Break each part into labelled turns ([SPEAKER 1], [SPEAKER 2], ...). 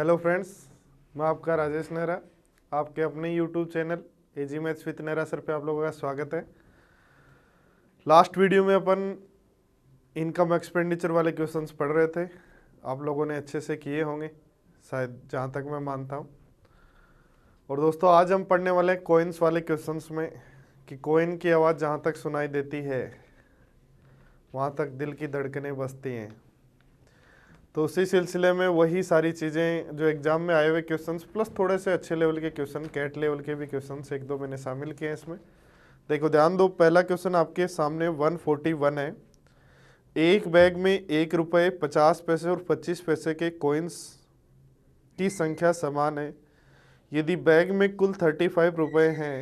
[SPEAKER 1] Hello friends, मैं आपका राजेश नेहरा। आपके अपने YouTube channel AG maths with Nehra sir पे आप लोगों का स्वागत है। लास्ट वीडियो में अपन इनकम एक्सपेंडिचर वाले क्वेश्चंस पढ़ रहे थे। आप लोगों ने अच्छे से किए होंगे शायद, जहाँ तक मैं मानता हूँ। और दोस्तों, आज हम पढ़ने वाले हैं कोइंस वाले क्वेश्चंस में कि कोइन की आवाज़ जहाँ तक सुनाई देती है वहाँ तक दिल की धड़कनें बजती हैं। तो उसी सिलसिले में वही सारी चीज़ें जो एग्जाम में आए हुए क्वेश्चंस प्लस थोड़े से अच्छे लेवल के क्वेश्चन, कैट लेवल के भी क्वेश्चंस एक दो मैंने शामिल किए हैं इसमें। देखो ध्यान दो, पहला क्वेश्चन आपके सामने 141 है। एक बैग में 1 रुपये 50 पैसे और 25 पैसे के कॉइन्स की संख्या समान है। यदि बैग में कुल 35 रुपये हैं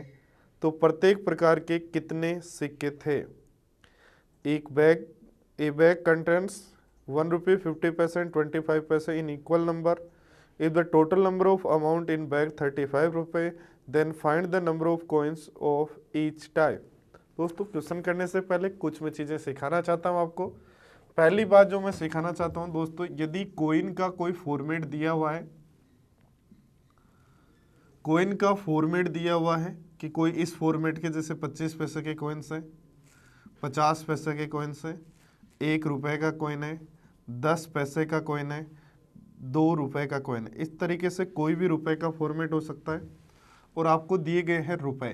[SPEAKER 1] तो प्रत्येक प्रकार के कितने सिक्के थे। ए बैग कंटेंट्स 1 रुपये 50 पैसे and 25 पैसे in equal number. If the total number of amount in bag 35 रुपये, then find the number of coins of each type. दोस्तों, क्वेश्चन करने से पहले कुछ मैं चीज़ें सिखाना चाहता हूँ आपको। पहली बात जो मैं सिखाना चाहता हूँ दोस्तों, यदि कोइन का कोई फॉर्मेट दिया हुआ है, कोइन का फॉर्मेट दिया हुआ है कि कोई इस फॉर्मेट के जैसे 25 पैसे के कॉइन्स हैं, 50 पैसे के कॉइन्स हैं, 1 रुपये का कॉइन है, 10 पैसे का कॉइन है, 2 रुपये का कॉइन है। इस तरीके से कोई भी रुपए का फॉर्मेट हो सकता है। और आपको दिए गए हैं रुपए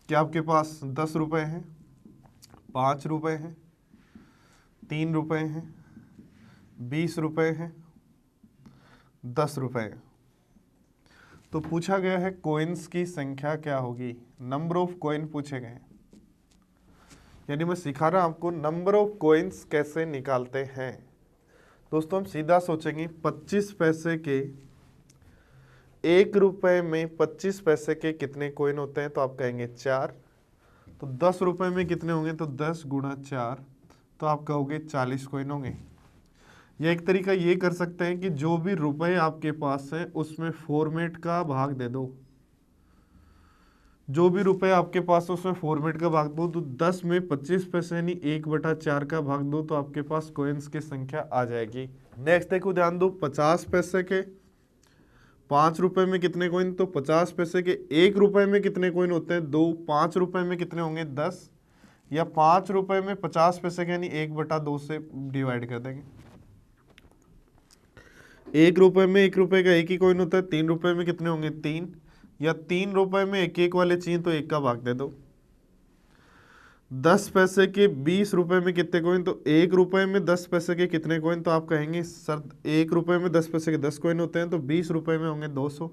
[SPEAKER 1] कि आपके पास 10 रुपये हैं, 5 रुपये हैं, 3 रुपये हैं, 20 रुपये हैं, 10 रुपये हैं। तो पूछा गया है कॉइन्स की संख्या क्या होगी, नंबर ऑफ कॉइन पूछे गए हैं। यानी मैं सिखा रहा हूं आपको नंबर ऑफ कॉइन्स कैसे निकालते हैं। दोस्तों, हम सीधा सोचेंगे 25 पैसे के 1 रुपये में 25 पैसे के कितने कॉइन होते हैं, तो आप कहेंगे 4। तो 10 रुपये में कितने होंगे, तो 10 गुणा 4, तो आप कहोगे 40 कॉइन होंगे। या एक तरीका ये कर सकते हैं कि जो भी रुपए आपके पास है उसमें फॉर्मेट का भाग दे दो। जो भी रुपए आपके पास है उसमें फॉर्मेट का भाग दो, तो 10 में 25 पैसे यानी 1/4 का भाग दो, तो आपके पास कॉइन्स की संख्या आ जाएगी। नेक्स्ट देखो, ध्यान दो, 50 पैसे के 5 रुपए में कितने कॉइन, तो 50 पैसे के 1 रुपए में कितने कॉइन होते हैं, 2। 5 रुपए में कितने होंगे, 10। या 5 रुपए में 50 पैसे के यानी 1/2 से डिवाइड कर देंगे। 1 रुपए में 1 रुपए का 1 ही कॉइन होता है, 3 रुपए में कितने होंगे, 3। या 3 रुपए में 1 वाले चाहिए तो 1 का भाग दे दो। 10 पैसे के 20 रुपए में कितने कॉइन, तो 1 रुपए में 10 पैसे के कितने कॉइन, तो आप कहेंगे सर 1 रुपए में 10 पैसे के 10 कॉइन होते हैं, तो 20 रुपए में होंगे 200।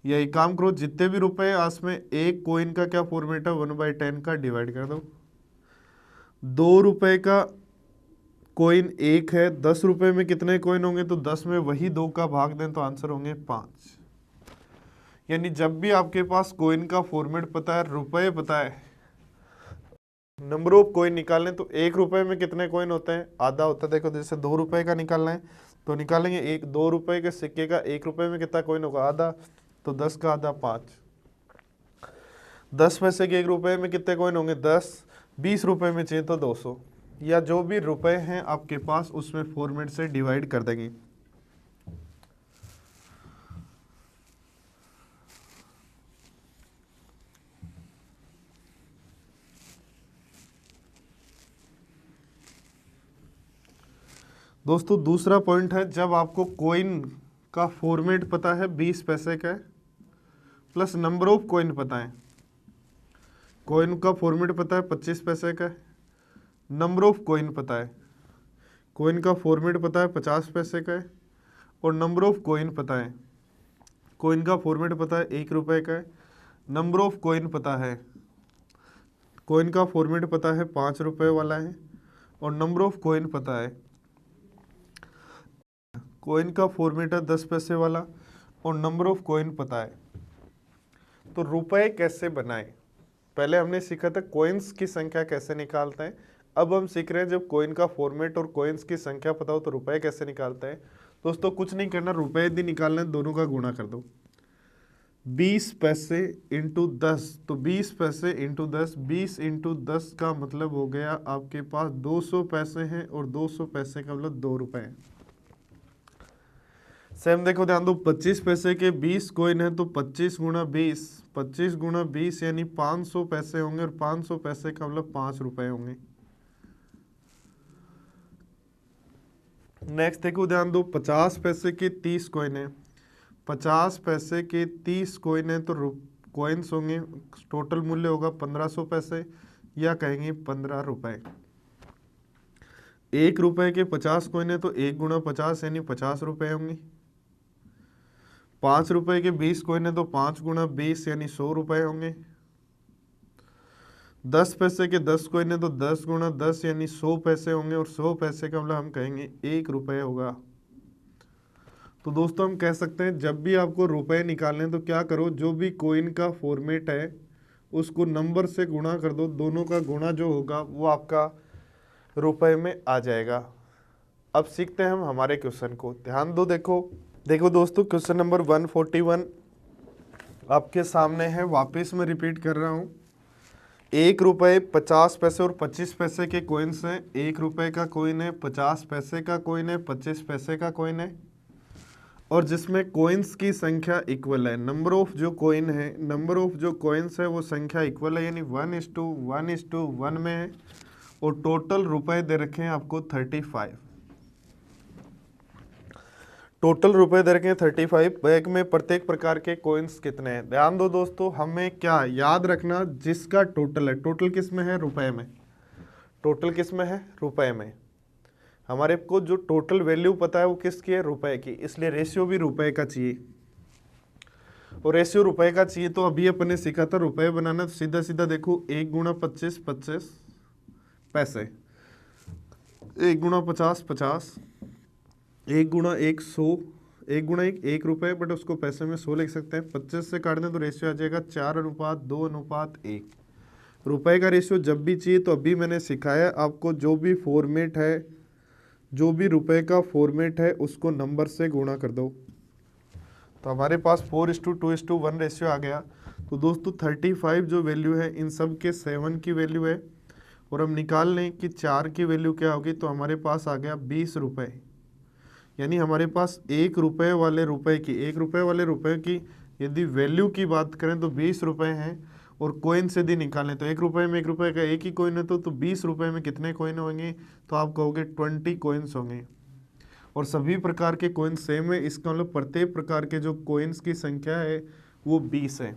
[SPEAKER 1] या एक काम करो, जितने भी रुपए हैं उसमें एक कॉइन का क्या फॉर्मेट है, 1/10 का डिवाइड कर दो। 2 रुपए का कॉइन 1 है, 10 रुपए में कितने कॉइन होंगे, तो 10 में वही 2 का भाग दें तो आंसर होंगे 5। यानी जब भी आपके पास कॉइन का फॉर्मेट पता है, रुपए पता है, नंबर ऑफ कॉइन निकालने, तो 1 रुपए में कितने कॉइन होते हैं, आधा होता है। देखो जैसे 2 रुपए का निकालना है तो निकालेंगे 2 रुपए के सिक्के का 1 रुपए में कितना कॉइन होगा, आधा। तो 10 का आधा 5। 10 पैसे के 1 रुपए में कितने कॉइन होंगे, 10। 20 रुपए में चाहिए तो 200। या जो भी रुपए हैं आपके पास उसमें फॉर्मेट से डिवाइड कर देंगे। दोस्तों, दूसरा पॉइंट है, जब आपको कॉइन का फॉर्मेट पता है 20 पैसे का प्लस नंबर ऑफ कॉइन पता है। कॉइन का फॉर्मेट पता है 25 पैसे का, नंबर ऑफ कॉइन पता है। कॉइन का फॉर्मेट पता है 50 पैसे का है और नंबर ऑफ कॉइन पता है। कॉइन का फॉर्मेट पता है 1 रुपये का है, नंबर ऑफ कॉइन पता है। कॉइन का फॉर्मेट पता है 5 रुपये वाला है और नंबर ऑफ कॉइन पता है। कॉइन का फॉर्मेट है 10 पैसे वाला और नंबर ऑफ कॉइन पता है। तो रुपए कैसे बनाएं, पहले हमने सीखा था कॉइन्स की संख्या कैसे निकालते हैं। अब हम सीख रहे हैं जब कॉइन का फॉर्मेट और कॉइन्स की संख्या पता हो तो रुपए कैसे निकालते हैं। दोस्तों, कुछ नहीं करना, रुपए यदि निकालना है दोनों का गुणा कर दो। 20 पैसे इंटू 10, तो 20 पैसे इंटू 10, 20 इंटू 10 का मतलब हो गया आपके पास 200 पैसे हैं और 200 पैसे का मतलब 2 रुपये हैं। सेम देखो ध्यान दो, 25 पैसे के 20 कॉइन है तो 25 गुणा 20, 25 गुणा 20 यानी 500 पैसे होंगे, और 500 पैसे का मतलब 5 रुपए होंगे। नेक्स्ट देखो ध्यान दो, 50 पैसे के 30 कॉइन है, 50 पैसे के 30 कॉइन है तो कॉइन्स होंगे, टोटल मूल्य होगा 1500 पैसे, या कहेंगे 15 रुपए। 1 रुपए के 50 कॉइन है तो 1 गुणा 50 यानी 50 रुपए होंगे। 5 रुपए के 20 कॉइन है तो 5 गुणा 20 यानी 100 रुपए होंगे। 10 पैसे के 10 कॉइन है तो 10 गुणा 10 यानी 100 पैसे होंगे, और 100 पैसे का मतलब हम कहेंगे 1 रुपए होगा। तो दोस्तों हम कह सकते हैं जब भी आपको रुपए निकालने तो क्या करो, जो भी कॉइन का फॉर्मेट है उसको नंबर से गुणा कर दो, दोनों का गुणा जो होगा वो आपका रुपए में आ जाएगा। अब सीखते हैं हम हमारे क्वेश्चन को, ध्यान दो। देखो दोस्तों, क्वेश्चन नंबर 141 आपके सामने है, वापस मैं रिपीट कर रहा हूँ। 1 रुपए 50 पैसे और 25 पैसे के कॉइन्स हैं। 1 रुपए का कॉइन है, 50 पैसे का कॉइन है, 25 पैसे का कॉइन है, और जिसमें कॉइन्स की संख्या इक्वल है। नंबर ऑफ जो कॉइन है, नंबर ऑफ जो कॉइन्स है वो संख्या इक्वल है, यानी 1:1:1 में है, और टोटल रुपए दे रखे हैं आपको 35। टोटल रुपए दे रखे हैं 35। बैग में प्रत्येक प्रकार के कॉइन्स कितने हैं? ध्यान दो दोस्तों, हमें क्या याद रखना, जिसका टोटल है, टोटल किस में है? रुपए में। टोटल किस में है? रुपए में। हमारे को जो टोटल वैल्यू पता है वो किसकी है? रुपए की, इसलिए रेशियो भी रुपए का चाहिए, और रेशियो रुपए का चाहिए। तो अभी अपने सीखा था रुपए बनाना, तो सीधा सीधा देखो 1 गुणा 25 25 पैसे, 1 गुणा 50 50, 1 गुणा 1 100, 1 गुणा 1 रुपए, बट उसको पैसे में 100 लिख सकते हैं। 25 से काट दें तो रेशियो आ जाएगा 4:2:1। रुपए का रेशियो जब भी चाहिए तो अभी मैंने सिखाया आपको, जो भी फॉर्मेट है, जो भी रुपए का फॉर्मेट है उसको नंबर से गुणा कर दो। तो हमारे पास 4:2:1 रेशियो आ गया। तो दोस्तों 35 जो वैल्यू है इन सब के 7 की वैल्यू है, और हम निकाल लें कि 4 की वैल्यू क्या होगी, तो हमारे पास आ गया 20 रुपये। यानी हमारे पास 1 रुपये वाले रुपए की, 1 रुपये वाले रुपए की यदि वैल्यू की बात करें तो 20 रुपये हैं, और कॉइन से यदि निकालें तो 1 रुपये में 1 रुपये का एक ही कॉइन है, तो 20 रुपये में कितने कॉइन होंगे? तो आप कहोगे 20 कॉइन्स होंगे, और सभी प्रकार के कॉइन सेम है। इसका मतलब प्रत्येक प्रकार के जो कॉइन्स की संख्या है वो 20 है।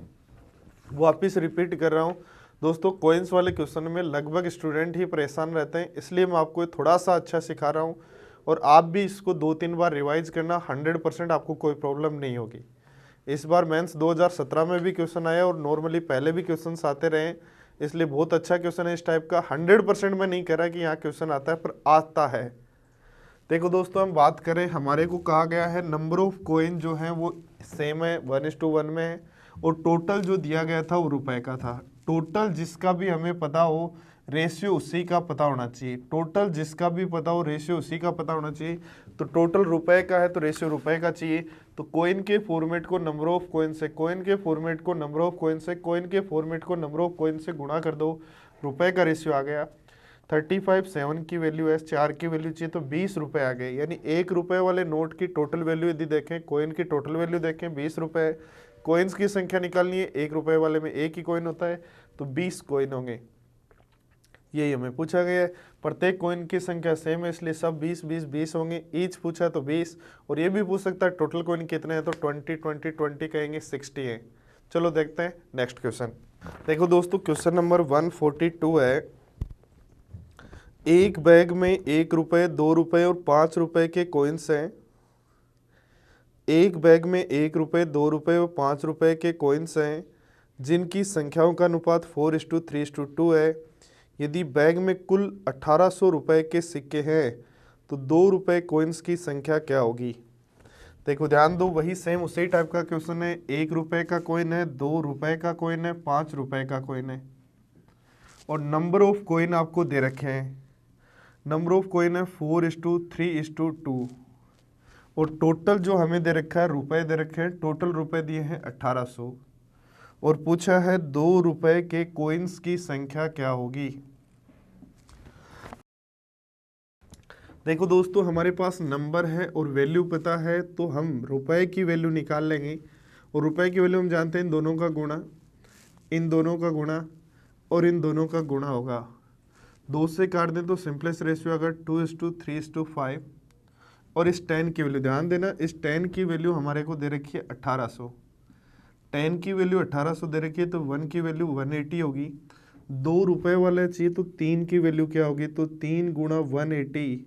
[SPEAKER 1] वापिस रिपीट कर रहा हूँ दोस्तों, कॉइन्स वाले क्वेश्चन में लगभग स्टूडेंट ही परेशान रहते हैं, इसलिए मैं आपको थोड़ा सा अच्छा सिखा रहा हूँ, और आप भी इसको 2-3 बार रिवाइज करना, 100% आपको कोई प्रॉब्लम नहीं होगी। इस बार मेंस 2017 में भी क्वेश्चन आया, और नॉर्मली पहले भी क्वेश्चंस आते रहे, इसलिए बहुत अच्छा क्वेश्चन है इस टाइप का। 100% मैं नहीं कह रहा कि यहाँ क्वेश्चन आता है, पर आता है। देखो दोस्तों, हम बात करें, हमारे को कहा गया है नंबर ऑफ कॉइन जो है वो सेम है, 1:1 में है, और टोटल जो दिया गया था वो रुपए का था। टोटल जिसका भी हमें पता हो, रेशियो उसी का पता होना चाहिए। टोटल जिसका भी पता हो, रेशियो उसी का पता होना चाहिए। तो टोटल रुपए का है तो रेशियो रुपए का चाहिए। तो कॉइन के फॉर्मेट को नंबर ऑफ कॉइन से, कॉइन के फॉर्मेट को नंबर ऑफ कॉइन से, कॉइन के फॉर्मेट को नंबर ऑफ कॉइन से गुणा कर दो, रुपए का रेशियो आ गया 35। 7 की वैल्यू है, 4 की वैल्यू चाहिए तो 20 रुपए आ गए। यानी 1 रुपए वाले नोट की टोटल वैल्यू यदि देखें, कॉइन की टोटल वैल्यू देखें 20 रुपए। कॉइन्स की संख्या निकालनी है, 1 रुपए वाले में एक ही कॉइन होता है, तो 20 कॉइन होंगे, यही हमें पूछा गया है। प्रत्येक कॉइन की संख्या सेम है, इसलिए सब 20 20 20 होंगे। ईच पूछा तो 20, और ये भी पूछ सकता है टोटल कॉइन कितने हैं, तो 20 20 20 कहेंगे 60 है। चलो देखते हैं नेक्स्ट क्वेश्चन। देखो दोस्तों, क्वेश्चन नंबर 142 है। एक बैग में 1 रुपये 2 रुपये और 5 रुपये के कॉइन्स हैं। एक बैग में 1 रुपये 2 रुपये और 5 रुपये के कॉइन्स हैं, जिनकी संख्याओं का अनुपात 4:3:2 है। यदि बैग में कुल 1800 रुपये के सिक्के हैं तो 2 रुपये कॉइन्स की संख्या क्या होगी? देखो ध्यान दो, वही सेम उसी टाइप का क्वेश्चन है। 1 रुपये का कॉइन है, 2 रुपये का कॉइन है, 5 रुपये का कॉइन है, और नंबर ऑफ कॉइन आपको दे रखे हैं। नंबर ऑफ कॉइन है 4:3:2, और टोटल जो हमें दे रखा है रुपए दे रखे हैं, टोटल रुपए दिए हैं 1800, और पूछा है 2 रुपए के कॉइन्स की संख्या क्या होगी? देखो दोस्तों, हमारे पास नंबर है और वैल्यू पता है, तो हम रुपए की वैल्यू निकाल लेंगे। और रुपए की वैल्यू हम जानते हैं इन दोनों का गुणा, इन दोनों का गुणा और इन दोनों का गुणा होगा। 2 से काट दें तो सिंपलेस्ट रेशियो अगर 2:3:5। और इस 10 की वैल्यू ध्यान देना, इस 10 की वैल्यू हमारे को दे रखी है 1800। 10 की वैल्यू 1800 दे रखी है, तो 1 की वैल्यू 180 होगी। 2 रुपए वाला चाहिए तो 3 की वैल्यू क्या होगी, तो 3 गुणा 180,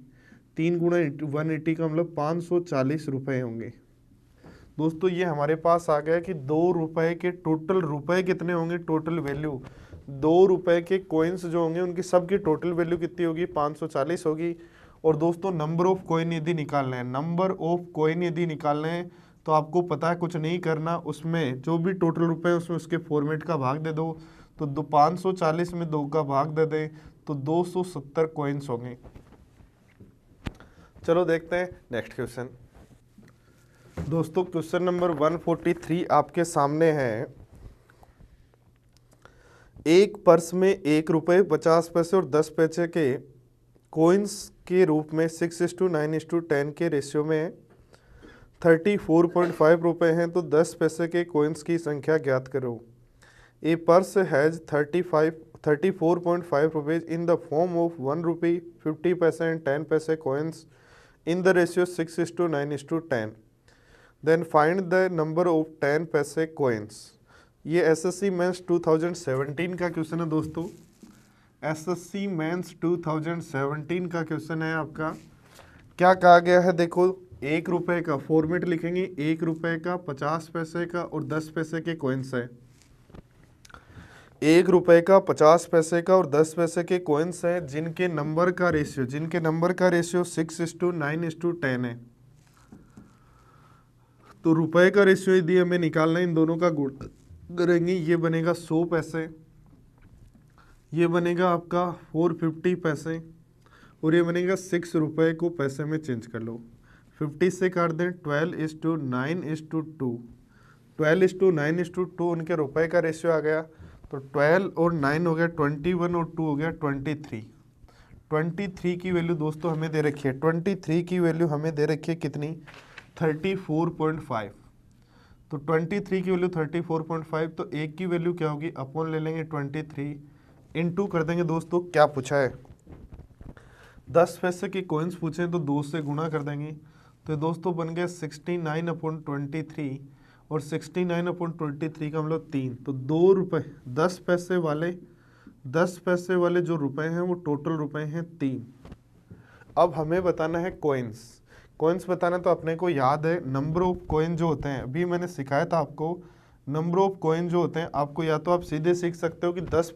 [SPEAKER 1] 3 गुणा 180 का मतलब 540 रुपए होंगे। दोस्तों ये हमारे पास आ गया कि 2 रुपए के टोटल रुपए कितने होंगे, टोटल वैल्यू 2 रुपए के कॉइन्स जो होंगे उनकी सबकी टोटल वैल्यू कितनी होगी, 540 होगी। और दोस्तों नंबर ऑफ कॉइन यदि निकालना है, नंबर ऑफ कॉइन यदि निकालना है तो आपको पता है कुछ नहीं करना, उसमें जो भी टोटल रुपए है उसमें उसके फॉर्मेट का भाग दे दो। तो 540 में 2 का भाग दे दें तो 270 कॉइन्स होंगे। चलो देखते हैं नेक्स्ट क्वेश्चन। दोस्तों क्वेश्चन नंबर 143 आपके सामने है। एक पर्स में 1 रुपये 50 पैसे और 10 पैसे के कॉइन्स के रूप में 6:9:10 के रेशियो में 34.5 रुपये हैं, तो 10 पैसे के कॉइन्स की संख्या ज्ञात करो। A purse has 34.5 rupees in the form of 1 rupee 50 paise and 10 paise coins in the ratio 6:9:10। Then find the number of 10 paise coins. ये एसएससी मेंस 2017 का क्वेश्चन है दोस्तों। एसएससी मेंस 2017 का क्वेश्चन है आपका। क्या कहा गया है, देखो 1 रुपये का फॉर्मेट लिखेंगे, 1 रुपये का, 50 पैसे का और 10 पैसे के कॉइन्स है। 1 रुपये का, 50 पैसे का और 10 पैसे के कॉइन्स है जिनके नंबर का रेशियो 6:9:10 है। तो रुपए का रेशियो यदि हमें निकालना है, इन दोनों का गुण करेंगे, ये बनेगा 100 पैसे, ये बनेगा आपका 450 पैसे और ये बनेगा 6 रुपये को पैसे में चेंज कर लो। 50 से काट दें 12:9:2, 12:9:2 उनके रुपए का रेशियो आ गया। तो 12 और 9 हो गया 21 और 2 हो गया 23। 23 की वैल्यू दोस्तों हमें दे रखी है, 23 की वैल्यू हमें दे रखी है कितनी, 34.5। तो 23 की वैल्यू 34.5, तो एक की वैल्यू क्या होगी, अपॉन ले लेंगे 23 इनटू कर देंगे। दोस्तों क्या पूछा है, 10 पैसे के कॉइन्स पूछे तो 2 से गुणा कर देंगे। तो दोस्तों बन गया 69/23 और 69/23 का मतलब 3। तो 2 रुपये 10 पैसे वाले जो रुपए हैं वो टोटल रुपए हैं 3। अब हमें बताना है कॉइन्स बताना, तो अपने को याद है नंबर ऑफ कॉइन जो होते हैं, अभी मैंने सिखाया था आपको। नंबर ऑफ कॉइन जो होते हैं आपको या तो आप सीधे सीख सकते हो कि 10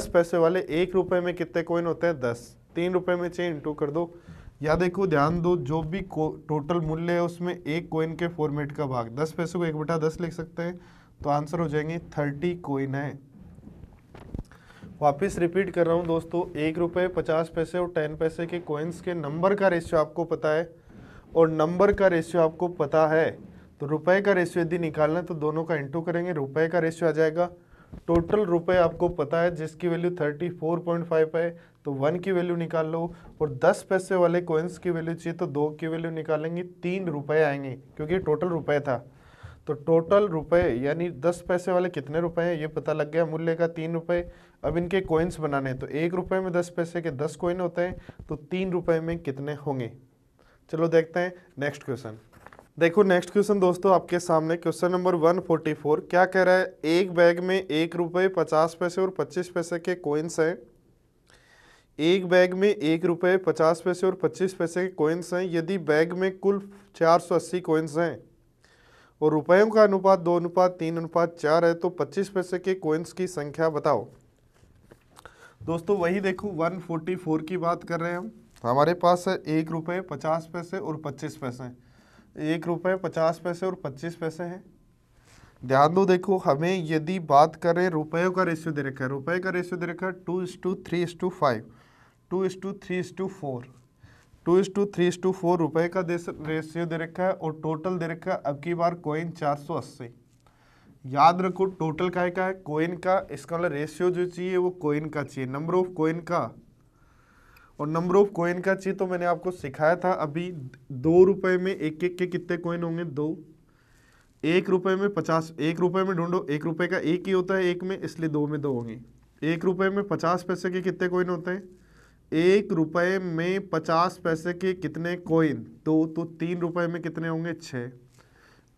[SPEAKER 1] पैसे वाले 1 रुपये में कितने कॉइन होते हैं, 10। 3 रुपये में चाहिए इंटू कर दो, या देखो ध्यान दो, जो भी टोटल मूल्य है उसमें एक कॉइन के फॉर्मेट का भाग, 10 पैसे को 1/10 लिख सकते हैं, तो आंसर हो जाएंगे 30 कॉइन है। वापस रिपीट कर रहा हूँ दोस्तों, 1 रुपये 50 पैसे और 10 पैसे के कॉइन्स के नंबर का रेशियो आपको पता है, और नंबर का रेशियो आपको पता है, तो रुपए का रेशियो यदि निकालना है तो दोनों का इंटू करेंगे, रुपए का रेशियो आ जाएगा। टोटल रुपए आपको पता है जिसकी वैल्यू 34.5 है, तो 1 की वैल्यू निकाल लो। और 10 पैसे वाले कॉइन्स की वैल्यू चाहिए तो 2 की वैल्यू निकालेंगे, 3 रुपए आएंगे क्योंकि टोटल रुपए था। तो टोटल रुपए यानी 10 पैसे वाले कितने रुपए हैं ये पता लग गया, मूल्य का 3 रुपए। अब इनके कॉइन्स बनाने हैं, तो 1 रुपये में 10 पैसे के 10 कॉइन होते हैं, तो 3 रुपये में कितने होंगे। चलो देखते हैं नेक्स्ट क्वेश्चन। देखो नेक्स्ट क्वेश्चन दोस्तों आपके सामने, क्वेश्चन नंबर 144। क्या कह रहा है, एक बैग में 1 रुपये 50 पैसे और 25 पैसे के कॉइन्स हैं। एक बैग में 1 रुपये 50 पैसे और 25 पैसे के कॉइन्स हैं। यदि बैग में कुल 480 कॉइन्स हैं और रुपयों का अनुपात 2:3:4 है, तो 25 पैसे के कॉइन्स की संख्या बताओ। दोस्तों वही देखो 144 की बात कर रहे हैं हम। हमारे पास है 1 रुपये 50 पैसे और 25 पैसे, 1 रुपये 50 पैसे और 25 पैसे हैं। ध्यान दो, देखो हमें यदि बात करें रुपयों का रेशियो दे रखा है, रुपये का रेशियो दे रखा है 2:3:5, 2:3:4, 2:3:4 रुपये का रेशियो दे रखा है, और टोटल दे रखा है अब की बार कॉइन 480। याद रखो टोटल का है कॉइन का, इसका मतलब रेशियो जो चाहिए वो कॉइन का चाहिए, नंबर ऑफ कॉइन का और नंबर ऑफ कॉइन का चाहिए तो मैंने आपको सिखाया था अभी। 2 रुपए में एक एक के कितने कॉइन होंगे? 2। 1 रुपए में 50, 1 रुपए में ढूंढो, 1 रुपए का एक ही होता है एक में, इसलिए 2 में 2 होंगे। 1 रुपए में 50 पैसे के कितने कॉइन होते हैं? 1 रुपए में 50 पैसे के कितने कॉइन? 2। तो 3 रुपए में कितने होंगे? 6।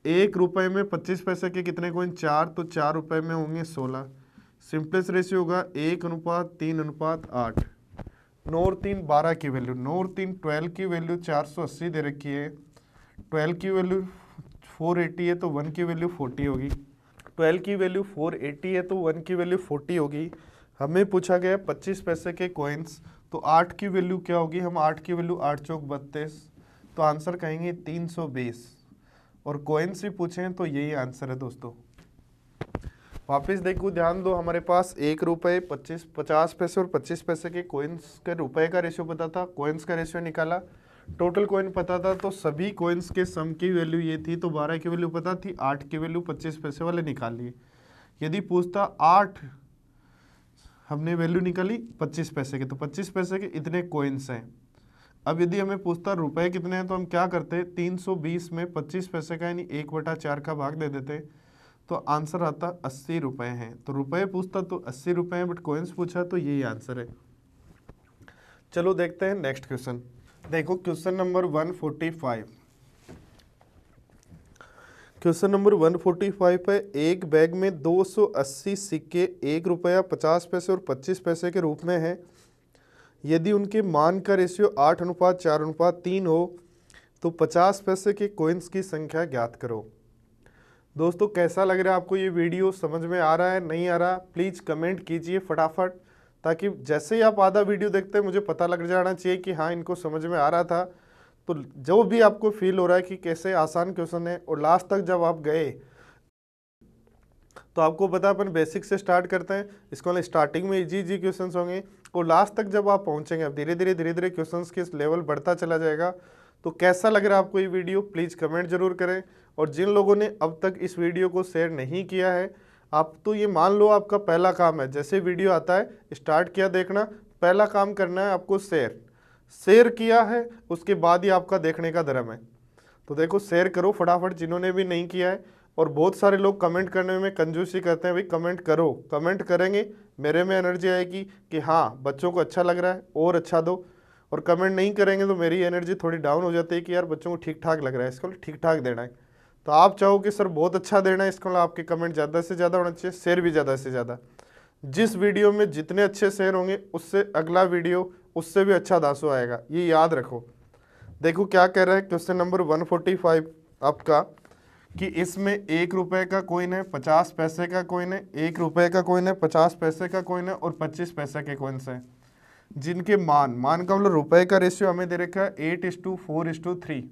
[SPEAKER 1] 1 रुपए में 25 पैसे के कितने कॉइन? 4। तो 4 रुपए में होंगे 16। सिंपलेस्ट रेशियो होगा 1:3:8। 9 और 3 12 की वैल्यू, 9 और 3 12 की वैल्यू 480 दे रखी है। 12 की वैल्यू 480 है तो 1 की वैल्यू 40 होगी। 12 की वैल्यू 480 है तो 1 की वैल्यू 40 होगी। हमें पूछा गया 25 पैसे के कॉइन्स, तो 8 की वैल्यू क्या होगी? हम 8 की वैल्यू 8 चौक 32, तो आंसर कहेंगे 320। और कॉइन्स ही पूछे हैं तो यही आंसर है दोस्तों। वापस देखो, ध्यान दो, हमारे पास 1 रुपये 50 पैसे और 25 पैसे के कॉइन्स के रुपए का रेशियो पता था, कॉइन्स का रेशियो निकाला, टोटल कॉइन पता था, तो सभी कॉइन्स के सम की वैल्यू ये थी, तो 12 की वैल्यू पता थी, 8 की वैल्यू 25 पैसे वाले निकाल लिए। यदि पूछता 8, हमने वैल्यू निकाली 25 पैसे के, तो 25 पैसे के इतने कॉइन्स हैं। अब यदि हमें पूछता रुपए कितने हैं, तो हम क्या करते? 320 में 25 पैसे का यानी 1/4 का भाग दे देते, तो आंसर आता 80 रुपए हैं। तो रुपए पूछता तो 80 रुपए हैं, बट कॉइन्स पूछा तो यही आंसर है। चलो देखते हैं नेक्स्ट क्वेश्चन। देखो क्वेश्चन नंबर 145। क्वेश्चन नंबर 145 है, एक बैग में 280 सिक्के 1 रुपया 50 पैसे और 25 पैसे के रूप में है। यदि उनके मान का रेशियो 8:4:3 हो तो 50 पैसे के कॉइन्स की संख्या ज्ञात करो। दोस्तों कैसा लग रहा है आपको ये वीडियो? समझ में आ रहा है, नहीं आ रहा? प्लीज़ कमेंट कीजिए फटाफट, ताकि जैसे ही आप आधा वीडियो देखते हैं मुझे पता लग जाना चाहिए कि हाँ इनको समझ में आ रहा था। तो जो भी आपको फील हो रहा है कि कैसे आसान क्वेश्चन है, और लास्ट तक जब आप गए तो आपको पता अपन बेसिक से स्टार्ट करते हैं, इसको वाले स्टार्टिंग में इजी क्वेश्चंस होंगे, और लास्ट तक जब आप पहुंचेंगे अब धीरे धीरे क्वेश्चंस के लेवल बढ़ता चला जाएगा। तो कैसा लग रहा है आपको ये वीडियो? प्लीज़ कमेंट जरूर करें। और जिन लोगों ने अब तक इस वीडियो को शेयर नहीं किया है, आप तो ये मान लो आपका पहला काम है, जैसे वीडियो आता है स्टार्ट किया देखना, पहला काम करना है आपको शेयर किया है, उसके बाद ही आपका देखने का धर्म है। तो देखो शेयर करो फटाफट जिन्होंने भी नहीं किया है। और बहुत सारे लोग कमेंट करने में कंजूसी करते हैं, भाई कमेंट करो, कमेंट करेंगे मेरे में एनर्जी आएगी कि हाँ बच्चों को अच्छा लग रहा है और अच्छा दो। और कमेंट नहीं करेंगे तो मेरी एनर्जी थोड़ी डाउन हो जाती है कि यार बच्चों को ठीक ठाक लग रहा है, इसको ठीक ठाक देना है। तो आप चाहो कि सर बहुत अच्छा देना है, इसको आपके कमेंट ज़्यादा से ज़्यादा होना चाहिए, शेयर भी ज़्यादा से ज़्यादा। जिस वीडियो में जितने अच्छे शेयर होंगे उससे अगला वीडियो उससे भी अच्छा दासो आएगा, ये याद रखो। देखो क्या कह रहा है क्वेश्चन नंबर 145 आपका, कि इसमें 1 रुपये का कॉइन है, 50 पैसे का कॉइन है, 1 रुपये का कॉइन है, 50 पैसे का कॉइन है और 25 पैसे के कॉइन्स हैं, जिनके मान का मतलब रुपए का रेशियो हमें दे रखा है 8:4:3।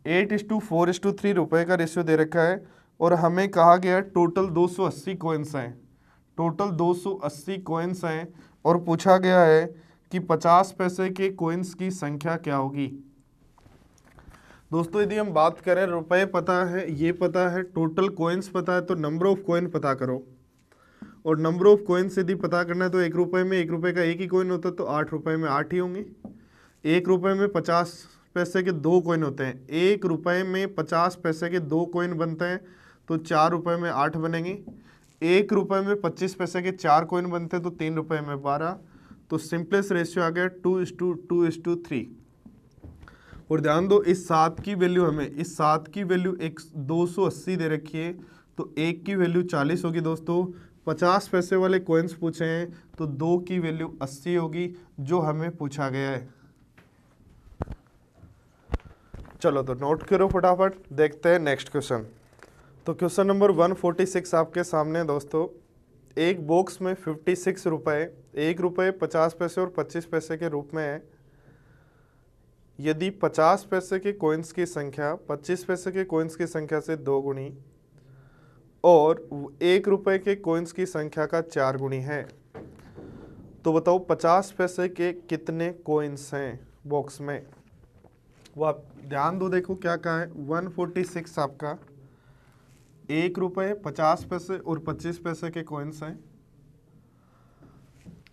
[SPEAKER 1] 8:4:3 रुपए का रेशियो दे रखा है। और हमें कहा गया टोटल 280 कॉइन्स हैं, टोटल 280 कॉइन्स हैं, और पूछा गया है कि 50 पैसे के कॉइन्स की संख्या क्या होगी। दोस्तों यदि हम बात करें, रुपए पता है, ये पता है, टोटल कॉइन्स पता है, तो नंबर ऑफ कॉइन पता करो। और नंबर ऑफ कॉइन्स यदि पता करना है तो 1 रुपये में 1 रुपये का एक ही कॉइन होता है, तो 8 रुपये में 8 ही होंगे। 1 रुपये में 50 पैसे के 2 कॉइन होते हैं, 1 रुपये में 50 पैसे के 2 कॉइन बनते हैं, तो 4 रुपये में 8 बनेंगे। 1 रुपये में 25 पैसे के 4 कॉइन बनते हैं, तो 3 रुपये में 12। तो सिंपलेस्ट रेशियो आ गया 2:2:3। और ध्यान दो, इस 7 की वैल्यू हमें, इस 7 की वैल्यू 280 दे रखी है, तो 1 की वैल्यू 40 होगी दोस्तों। 50 पैसे वाले कॉइन्स पूछे हैं तो 2 की वैल्यू 80 होगी, जो हमें पूछा गया है। चलो तो नोट करो फटाफट, देखते हैं नेक्स्ट क्वेश्चन। तो क्वेश्चन नंबर 146 आपके सामने है दोस्तों। एक बॉक्स में 56 रुपये, 1 रुपये 50 पैसे और 25 पैसे के रूप में है। यदि 50 पैसे के कॉइन्स की संख्या 25 पैसे के कॉइन्स की संख्या से 2 गुनी और 1 रुपये के कॉइन्स की संख्या का 4 गुनी है, तो बताओ 50 पैसे के कितने कॉइन्स हैं बॉक्स में। वो आप ध्यान दो, देखो क्या कहा है 146 आपका। 1 रुपये 50 पैसे और 25 पैसे के कॉइन्स हैं।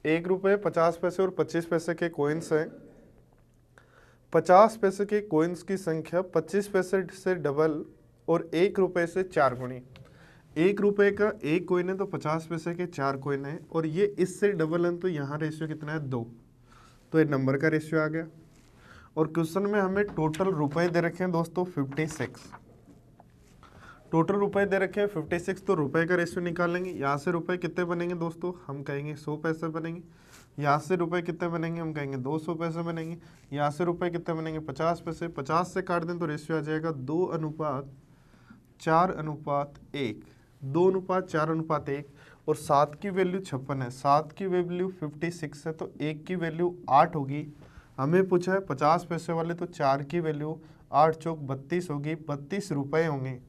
[SPEAKER 1] ₹1, 50 पैसे और 25 पैसे के कॉइन्स हैं। 50 पैसे के कॉइन्स की संख्या 25 पैसे से डबल और ₹1 से 4 गुनी। ₹1 का एक कॉइन है तो 50 पैसे के 4 कॉइन है, और ये इससे डबल है तो यहाँ रेशियो कितना है 2, तो ये नंबर का रेशियो आ गया। और क्वेश्चन में हमें टोटल रुपए दे रखे हैं दोस्तों 56, टोटल रुपए दे रखे हैं 56, तो रुपए का रेशियो निकालेंगे। यहाँ से रुपए कितने बनेंगे दोस्तों, हम कहेंगे 100 पैसे बनेंगे। यहाँ से रुपए कितने बनेंगे, हम कहेंगे 200 पैसे बनेंगे। यहाँ से रुपए कितने बनेंगे 50 पैसे, 50 से काट दें तो रेशियो आ जाएगा 2:4:1, 2:4:1। और 7 की वैल्यू 56 है, 7 की वैल्यू 56 है, तो 1 की वैल्यू 8 होगी। हमें पूछा है 50 पैसे वाले, तो 4 की वैल्यू 8 चौक 32 होगी, 32 रुपए होंगे।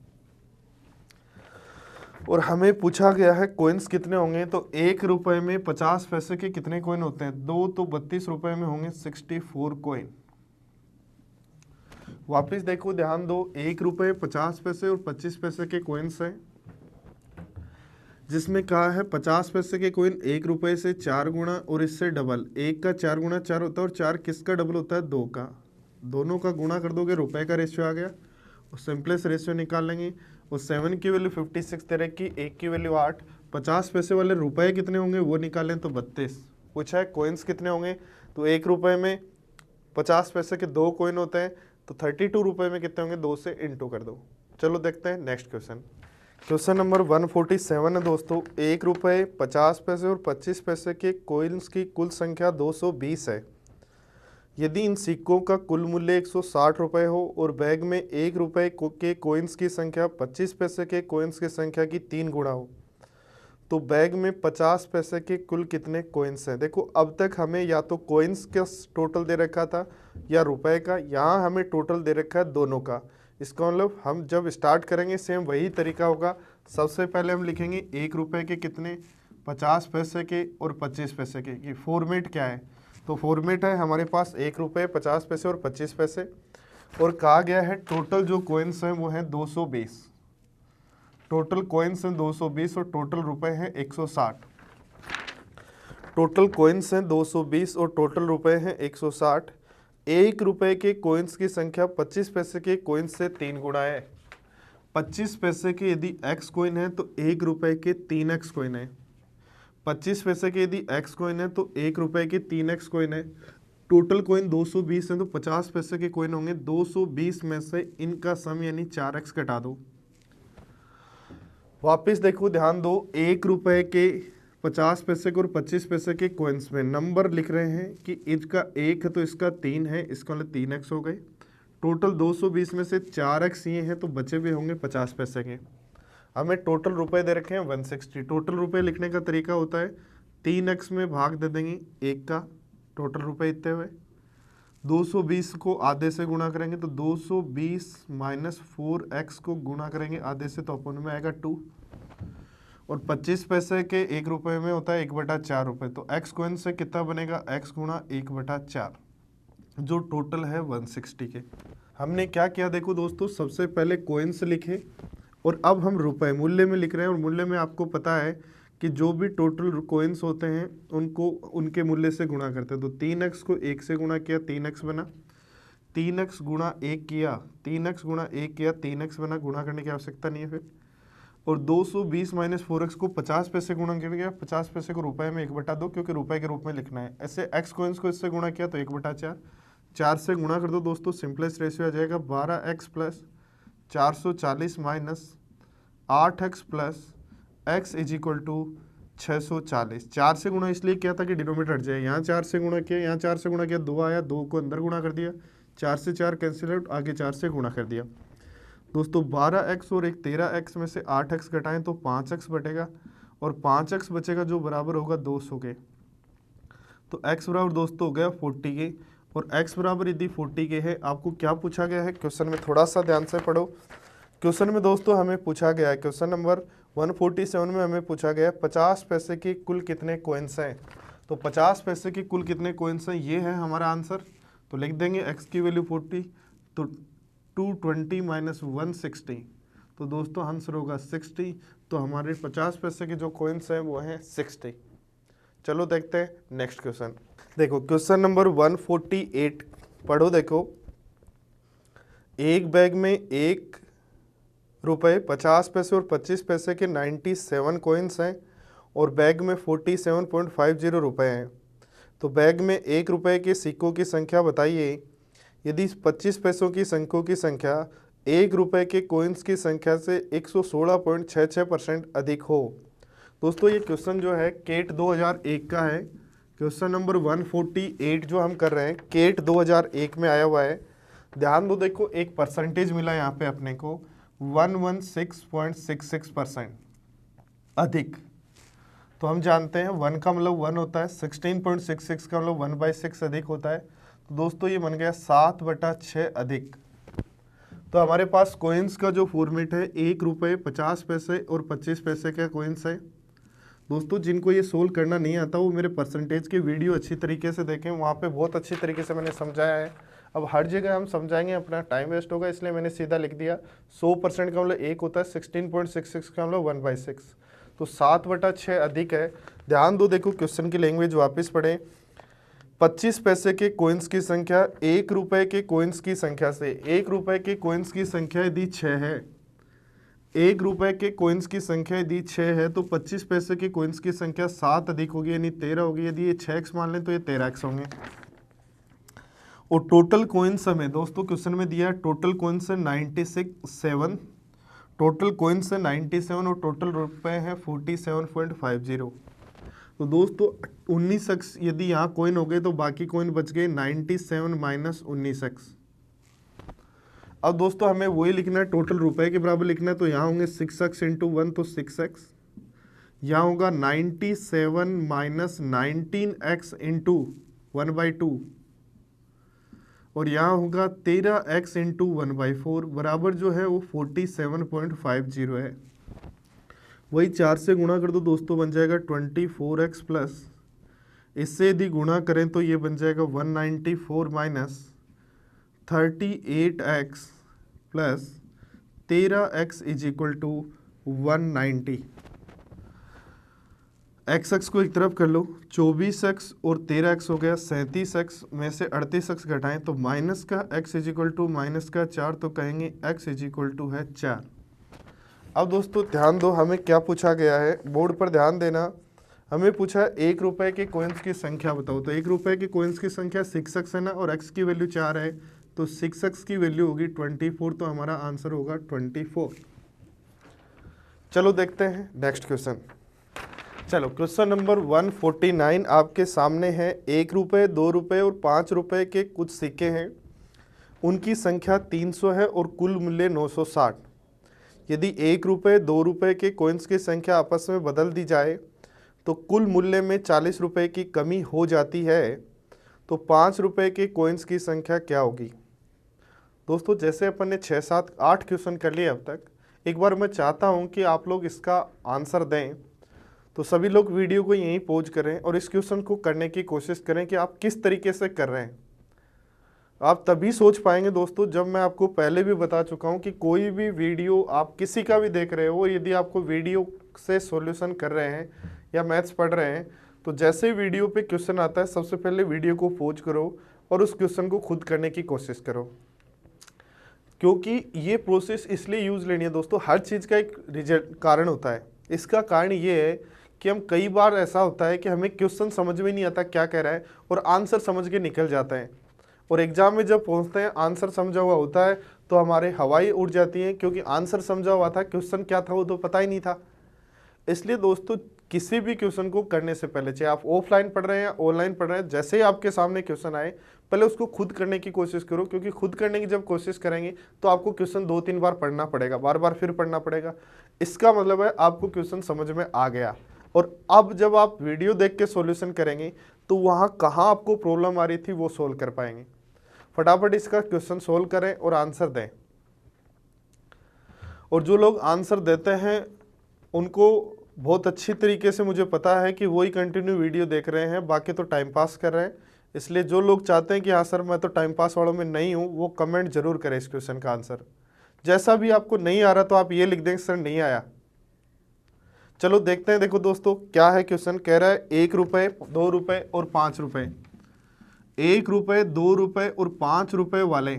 [SPEAKER 1] और हमें पूछा गया है कॉइन्स कितने होंगे, तो ₹1 में 50 पैसे के कितने कॉइन होते हैं, 2, तो 32 रुपए में होंगे 64 कॉइन। वापिस देखो, ध्यान दो, ₹1, 50 पैसे और 25 पैसे के कॉइन्स हैं, जिसमें कहा है 50 पैसे के कॉइन ₹1 से 4 गुना और इससे डबल। 1 का 4 गुना 4 होता है, और 4 किसका डबल होता है, 2 का। दोनों का गुणा कर दोगे, रुपए का रेशियो आ गया, और सिंपलेस्ट रेशियो निकाल लेंगे। और 7 की वैल्यू 56 दे रखी, 1 की वैल्यू 8। 50 पैसे वाले रुपए कितने होंगे वो निकालें तो 32। पूछा है कॉइन्स कितने होंगे, तो ₹1 में 50 पैसे के 2 कॉइन होते हैं, तो 32 रुपए में कितने होंगे, 2 से इंटू कर दो। चलो देखते हैं नेक्स्ट क्वेश्चन। क्वेश्चन नंबर 147 है दोस्तों। ₹1, 50 पैसे और 25 पैसे के कॉइन्स की कुल संख्या 220 है। यदि इन सिक्कों का कुल मूल्य 160 रुपये हो और बैग में ₹1 के कॉइन्स की संख्या 25 पैसे के कॉइन्स की संख्या की 3 गुना हो, तो बैग में 50 पैसे के कुल कितने कॉइन्स हैं। देखो, अब तक हमें या तो कॉइन्स का टोटल दे रखा था या रुपए का, यहाँ हमें टोटल दे रखा है दोनों का। इसका मतलब हम जब स्टार्ट करेंगे सेम वही तरीका होगा। सबसे पहले हम लिखेंगे ₹1 के कितने, 50 पैसे के और 25 पैसे के। ये फॉर्मेट क्या है, तो फॉर्मेट है हमारे पास ₹1, 50 पैसे और 25 पैसे, और कहा गया है टोटल जो कॉइन्स हैं वो है 220। टोटल कॉइन्स हैं 220 और टोटल रुपए हैं 160। टोटल कॉइन्स हैं 220 और टोटल रुपए हैं 160। ₹1 के कॉइन्स की संख्या 25 पैसे के कॉइन्स से 3 गुना है। 25 पैसे के यदि x कॉइन है तो ₹1 के 3x कॉइन है। 25 पैसे के यदि x कॉइन है तो ₹1 के 3x कॉइन है। टोटल कॉइन 220 है, तो 50 पैसे के कॉइन होंगे 220 में से इनका सम यानी 4x घटा दो। वापस देखो, ध्यान दो, ₹1 के 50 पैसे के और 25 पैसे के कॉइन्स में नंबर लिख रहे हैं कि इसका 1 है तो इसका 3 है, इसका मतलब 3x हो गए। टोटल 220 में से 4x ये हैं, तो बचे हुए होंगे 50 पैसे के। हमें टोटल रुपए दे रखे हैं 160। टोटल रुपए लिखने का तरीका होता है 3x में भाग दे देंगे 1 का, टोटल रुपए इतने हुए। 220 को आधे से गुणा करेंगे तो 220 माइनस 4x को गुणा करेंगे आधे से, तो अपन में आएगा 2। और 25 पैसे के ₹1 में होता है 1/4 रुपये, तो x कॉइन से कितना बनेगा, x गुणा 1/4, जो टोटल है 160 के। हमने क्या किया, देखो दोस्तों, सबसे पहले कॉइन्स लिखे और अब हम रुपए मूल्य में लिख रहे हैं। और मूल्य में आपको पता है कि जो भी टोटल कॉइन्स होते हैं उनको उनके मूल्य से गुणा करते हैं। तो 3x को 1 से गुणा किया, 3x बना। 3x गुणा 1 किया, 3x गुणा 1 किया, 3x बना। गुणा करने की आवश्यकता नहीं है फिर। और 220 माइनस 4x को 50 पैसे गुणा किया गया। 50 पैसे को रुपए में 1/2, क्योंकि रुपए के रूप में लिखना है। ऐसे x कॉइन्स को इससे गुणा किया तो 1/4, 4 से गुणा कर दो दोस्तों, सिंपलेस्ट रेशियो आ जाएगा 12x plus 440 minus 8x plus x is equal to 640। 4 से गुणा इसलिए किया था कि डिनोमिनेटर हट जाए। यहाँ 4 से गुणा किया, यहाँ 4 से गुणा किया, 2 आया, 2 को अंदर गुणा कर दिया, 4 से 4 कैंसिल आउट, आगे 4 से गुणा कर दिया। दोस्तों 12x और एक 13x में से 8x घटाएं तो 5x बटेगा, और 5x बचेगा जो बराबर होगा 200 के। तो x बराबर दोस्तों हो गया 40 के। और x बराबर यदि 40 के है, आपको क्या पूछा गया है क्वेश्चन में, थोड़ा सा ध्यान से पढ़ो। क्वेश्चन में दोस्तों हमें पूछा गया है, क्वेश्चन नंबर 147 में हमें पूछा गया है 50 पैसे के कुल कितने कॉइन्स हैं। तो 50 पैसे के कुल कितने कॉइन्स हैं, ये है हमारा आंसर। तो लिख देंगे x की वैल्यू 40, तो 220 माइनस 160, तो दोस्तों आंसर होगा 60। तो हमारे 50 पैसे के जो कॉइन्स हैं वो हैं 60। चलो देखते हैं नेक्स्ट क्वेश्चन। देखो क्वेश्चन नंबर 148 पढ़ो। देखो एक बैग में 1 रुपये 50 पैसे और 25 पैसे के 97 कॉइन्स हैं और बैग में 47.50 रुपये हैं। तो बैग में 1 रुपये के सिक्कों की संख्या बताइए। यदि 25 पैसों की सिक्कों की संख्या 1 रुपये के कॉइन्स की संख्या से 116.66% अधिक हो। दोस्तों ये क्वेश्चन जो है केट 2001 का है। क्वेश्चन नंबर 148 जो हम कर रहे हैं केट 2001 में आया हुआ है। ध्यान दो, देखो एक परसेंटेज मिला यहाँ पे अपने को 116.66% अधिक। तो हम जानते हैं 1 का मतलब 1 होता है, 16.66 का मतलब 1/6 अधिक होता है। तो दोस्तों ये बन गया 7/6 अधिक। तो हमारे पास कॉइन्स का जो फॉर्मेट है 1 रुपये 50 पैसे और 25 पैसे का कॉइन्स है। दोस्तों जिनको ये सोल्व करना नहीं आता वो मेरे परसेंटेज की वीडियो अच्छी तरीके से देखें, वहाँ पे बहुत अच्छी तरीके से मैंने समझाया है। अब हर जगह हम समझाएंगे अपना टाइम वेस्ट होगा, इसलिए मैंने सीधा लिख दिया 100% का मतलब 1 होता है, 16.66 का मतलब 1/6। तो 7/6 अधिक है। ध्यान दो, देखो क्वेश्चन की लैंग्वेज वापस पढ़ें। 25 पैसे के कॉइन्स की संख्या 1 रुपये के कॉइन्स की संख्या से, 1 रुपये के कॉइन्स की संख्या यदि 6 है, 1 रुपये के कॉइन्स की संख्या यदि 6 है तो 25 पैसे के कॉइन्स की संख्या 7 अधिक होगी यानी 13 होगी। यदि ये 6x मान लें तो ये 13x होंगे। और टोटल कॉइन्स हमें दोस्तों क्वेश्चन में दिया है, टोटल कॉइन्स है 97, टोटल कॉइन्स है 97 और टोटल रुपए है 47.50। तो दोस्तों 19x यदि यहाँ कॉइन हो गए तो बाकी कॉइन बच गए 97 माइनस 19x। अब दोस्तों हमें वही लिखना है, टोटल रुपए के बराबर लिखना है। तो यहाँ होंगे 6x इंटू 1 तो 6x, यहाँ होगा 97 माइनस 19x इंटू 1/2 और यहाँ होगा 13x इंटू 1/4 बराबर जो है वो 47.50 है। वही 4 से गुणा कर दो दोस्तों, बन जाएगा 24x प्लस, इससे यदि गुणा करें तो ये बन जाएगा 194 minus 38x plus 13x is equal to 190। x को एक तरफ कर लो, 24x और 13x हो गया 37x में से 38x घटाएं तो माइनस का x is equal to minus का 4, तो कहेंगे x इज इक्वल टू है 4। अब दोस्तों ध्यान दो, हमें क्या पूछा गया है, बोर्ड पर ध्यान देना। हमें पूछा है 1 रुपये के कॉइन्स की संख्या बताओ। तो 1 रुपये के कॉइन्स की संख्या 6x है ना, और x की वैल्यू 4 है, तो 6x की वैल्यू होगी 24, तो हमारा आंसर होगा 24। चलो देखते हैं नेक्स्ट क्वेश्चन। चलो क्वेश्चन नंबर 149 आपके सामने है। 1 रुपये 2 रुपये और 5 रुपये के कुछ सिक्के हैं, उनकी संख्या 300 है और कुल मूल्य 960। यदि 1 रुपये 2 रुपये के कॉइन्स की संख्या आपस में बदल दी जाए तो कुल मूल्य में 40 रुपये की कमी हो जाती है, तो 5 रुपये के कॉइन्स की संख्या क्या होगी। दोस्तों जैसे अपन ने 6, 7, 8 क्वेश्चन कर लिए अब तक, एक बार मैं चाहता हूं कि आप लोग इसका आंसर दें। तो सभी लोग वीडियो को यहीं पॉज करें और इस क्वेश्चन को करने की कोशिश करें कि आप किस तरीके से कर रहे हैं। आप तभी सोच पाएंगे दोस्तों जब मैं आपको पहले भी बता चुका हूं कि कोई भी वीडियो आप किसी का भी देख रहे हो, यदि आपको वीडियो से सॉल्यूशन कर रहे हैं या मैथ्स पढ़ रहे हैं, तो जैसे ही वीडियो पे क्वेश्चन आता है सबसे पहले वीडियो को पॉज करो और उस क्वेश्चन को खुद करने की कोशिश करो, क्योंकि ये प्रोसेस इसलिए यूज लेनी है दोस्तों। हर चीज़ का एक रिजल्ट कारण होता है। इसका कारण ये है कि हम कई बार ऐसा होता है कि हमें क्वेश्चन समझ में नहीं आता क्या कह रहा है और आंसर समझ के निकल जाता है, और एग्जाम में जब पहुंचते हैं आंसर समझा हुआ होता है तो हमारे हवाई उड़ जाती है, क्योंकि आंसर समझा हुआ था, क्वेश्चन क्या था वो तो पता ही नहीं था। इसलिए दोस्तों किसी भी क्वेश्चन को करने से पहले, चाहे आप ऑफलाइन पढ़ रहे हैं या ऑनलाइन पढ़ रहे हैं, जैसे ही आपके सामने क्वेश्चन आए पहले उसको खुद करने की कोशिश करो, क्योंकि खुद करने की जब कोशिश करेंगे तो आपको क्वेश्चन 2-3 बार पढ़ना पड़ेगा, बार बार फिर पढ़ना पड़ेगा। इसका मतलब है आपको क्वेश्चन समझ में आ गया, और अब जब आप वीडियो देख के सॉल्यूशन करेंगे तो वहाँ कहाँ आपको प्रॉब्लम आ रही थी वो सोल्व कर पाएंगे। फटाफट इसका क्वेश्चन सोल्व करें और आंसर दें। और जो लोग आंसर देते हैं उनको बहुत अच्छी तरीके से मुझे पता है कि वही कंटिन्यू वीडियो देख रहे हैं, बाकी तो टाइम पास कर रहे हैं। इसलिए जो लोग चाहते हैं कि हाँ सर मैं तो टाइम पास वालों में नहीं हूँ, वो कमेंट जरूर करें इस क्वेश्चन का आंसर। जैसा भी आपको नहीं आ रहा तो आप ये लिख दें सर नहीं आया। चलो देखते हैं। देखो दोस्तों क्या है क्वेश्चन, कह रहा है 1 रुपये, 2 रुपये और 5 रुपये, 1 रुपये, 2 रुपये और 5 रुपये वाले,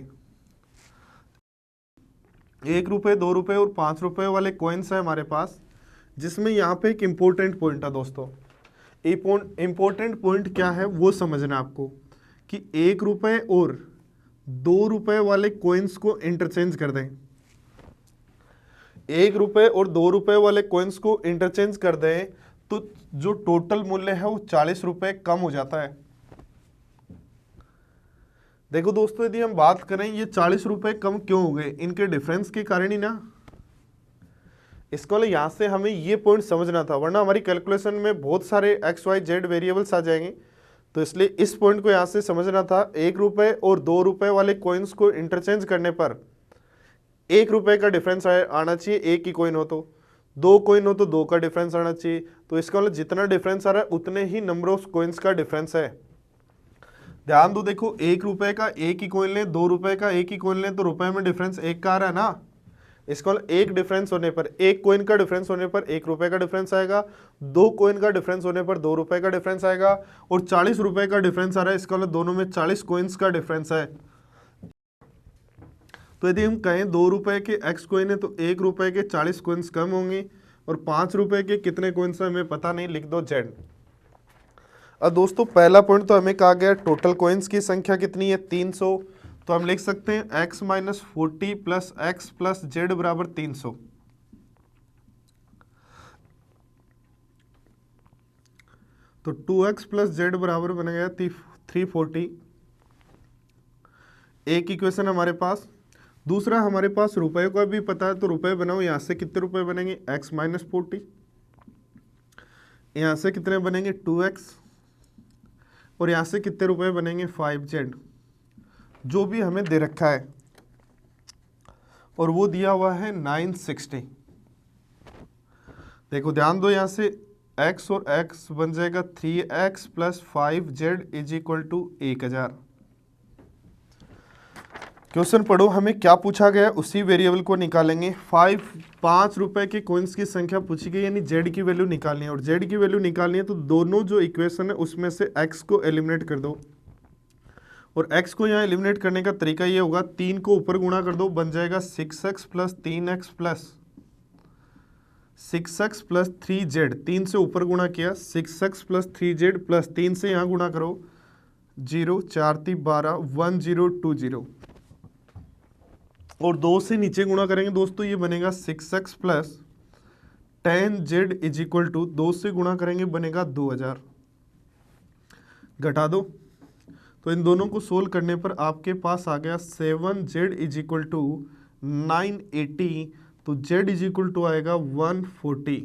[SPEAKER 1] 1 रुपये, 2 रुपये और 5 रुपये वाले कॉइन्स है हमारे पास, जिसमें यहाँ पे एक इम्पोर्टेंट पॉइंट है दोस्तों। इम्पोर्टेंट पॉइंट क्या है वो समझना आपको, कि 1 रुपये और 2 रुपये वाले कॉइन्स को इंटरचेंज कर दें। 1 रुपये और 2 रुपये वाले कॉइन्स को इंटरचेंज कर दें तो जो टोटल मूल्य है वो 40 रुपये कम हो जाता है। देखो दोस्तों, यदि हम बात करें ये 40 रुपये कम क्यों हो गए, इनके डिफरेंस के कारण ही ना। इसको वाले यहाँ से हमें ये पॉइंट समझना था, वरना हमारी कैलकुलेशन में बहुत सारे एक्स वाई जेड वेरिएबल्स आ जाएंगे। तो इसलिए इस पॉइंट को यहाँ से समझना था। 1 रुपये और 2 रुपये वाले कॉइन्स को इंटरचेंज करने पर 1 रुपये का डिफरेंस आना चाहिए, एक ही कॉइन हो तो, 2 कॉइन हो तो 2 का डिफरेंस आना चाहिए। तो इसका मतलब जितना डिफरेंस आ रहा है उतने ही नंबर ऑफ कॉइन्स का डिफरेंस है। ध्यान दो, देखो 1 रुपये का एक ही कॉइन लें, 2 रुपये का एक ही कॉइन लें तो रुपए में डिफरेंस एक का आ रहा है ना। इसका मतलब एक डिफरेंस होने पर, एक कॉइन का डिफरेंस होने पर 1 रुपये का डिफरेंस आएगा, 2 कॉइन का डिफरेंस होने पर 2 रुपये का डिफरेंस आएगा, और 40 रुपये का डिफरेंस आ रहा है। इसका मतलब दोनों में 40 कॉइन्स का डिफरेंस है। तो यदि हम कहें 2 रुपये के x कॉइन है तो 1 रुपये के 40 कॉइन्स कम होंगे, और 5 रुपये के कितने कॉइन्स है हमें पता नहीं, लिख दो z। अब दोस्तों पहला पॉइंट तो हमें कहा गया टोटल कॉइन्स की संख्या कितनी है, 300। तो हम लिख सकते हैं x minus 40 plus x plus Z बराबर 300। तो 2x प्लस जेड बराबर बनेगा 340। एक इक्वेशन हमारे पास। दूसरा हमारे पास रुपए का भी पता है, तो रुपए बनाओ, यहाँ से कितने रुपए बनेंगे, x माइनस 40, यहाँ से कितने बनेंगे 2x, और यहाँ से कितने रुपए बनेंगे 5z, जो भी हमें दे रखा है, और वो दिया हुआ है 960। देखो ध्यान दो, यहाँ से x और x बन जाएगा 3x plus 5z is equal to 1000। Question पढ़ो, हमें क्या पूछा गया उसी वेरिएबल को निकालेंगे। 5 रुपए के कॉइन्स की संख्या पूछी गई, यानी z की वैल्यू निकालनी है, और z की वैल्यू निकालनी है तो दोनों जो इक्वेशन है उसमें से x को एलिमिनेट कर दो, और x को यहाँ एलिमिनेट करने का तरीका ये होगा, 3 को ऊपर गुणा कर दो, बन जाएगा 6x plus 3x plus 6x plus 3z, 3 से ऊपर गुणा किया, 6x प्लस 3z प्लस 3 से यहाँ गुणा करो, 0 4 3 12 1020, और 2 से नीचे गुणा करेंगे दोस्तों, ये बनेगा 6x plus 10z is equal to 2 से गुणा करेंगे बनेगा 2000। घटा दो, तो इन दोनों को सोल्व करने पर आपके पास आ गया 7z इज इक्वल टू 980, तो z इज इक्वल टू आएगा 140,